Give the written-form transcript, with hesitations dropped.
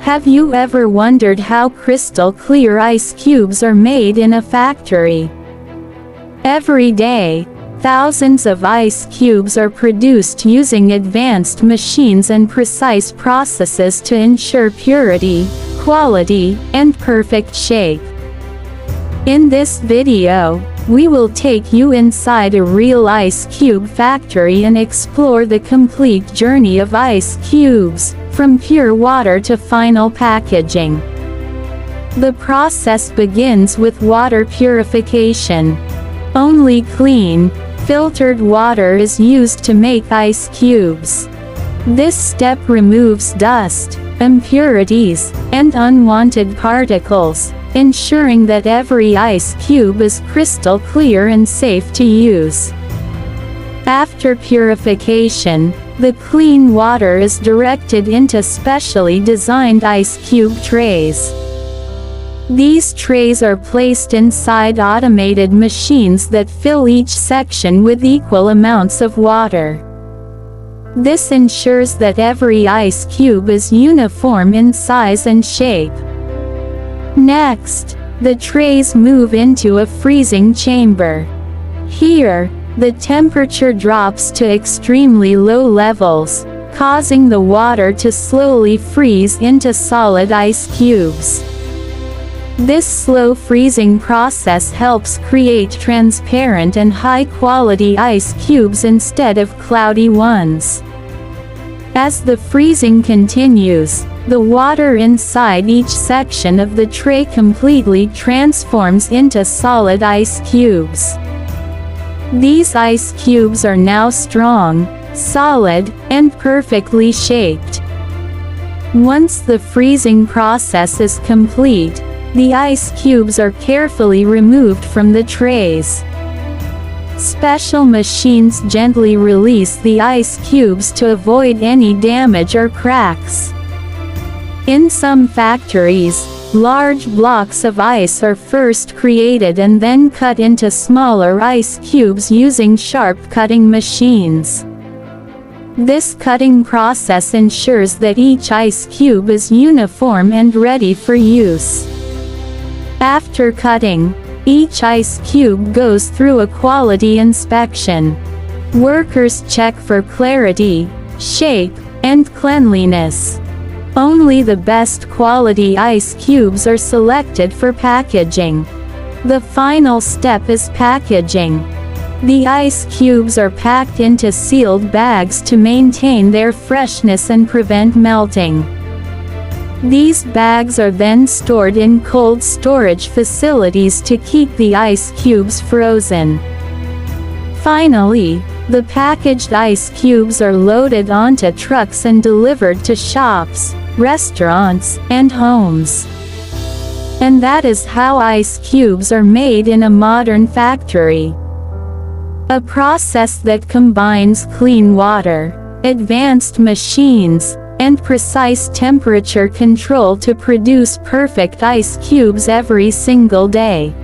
Have you ever wondered how crystal clear ice cubes are made in a factory? Every day, thousands of ice cubes are produced using advanced machines and precise processes to ensure purity, quality, and perfect shape. In this video, we will take you inside a real ice cube factory and explore the complete journey of ice cubes, from pure water to final packaging. The process begins with water purification. Only clean, filtered water is used to make ice cubes. This step removes dust, impurities, and unwanted particles, ensuring that every ice cube is crystal clear and safe to use. After purification, the clean water is directed into specially designed ice cube trays. These trays are placed inside automated machines that fill each section with equal amounts of water. This ensures that every ice cube is uniform in size and shape. Next, the trays move into a freezing chamber. Here, the temperature drops to extremely low levels, causing the water to slowly freeze into solid ice cubes. This slow freezing process helps create transparent and high-quality ice cubes instead of cloudy ones. As the freezing continues, the water inside each section of the tray completely transforms into solid ice cubes. These ice cubes are now strong, solid, and perfectly shaped. Once the freezing process is complete, the ice cubes are carefully removed from the trays. Special machines gently release the ice cubes to avoid any damage or cracks. In some factories, large blocks of ice are first created and then cut into smaller ice cubes using sharp cutting machines. This cutting process ensures that each ice cube is uniform and ready for use. After cutting, each ice cube goes through a quality inspection. Workers check for clarity, shape, and cleanliness. Only the best quality ice cubes are selected for packaging. The final step is packaging. The ice cubes are packed into sealed bags to maintain their freshness and prevent melting. These bags are then stored in cold storage facilities to keep the ice cubes frozen. Finally, the packaged ice cubes are loaded onto trucks and delivered to shops, restaurants, and homes. And that is how ice cubes are made in a modern factory. A process that combines clean water, advanced machines, and precise temperature control to produce perfect ice cubes every single day.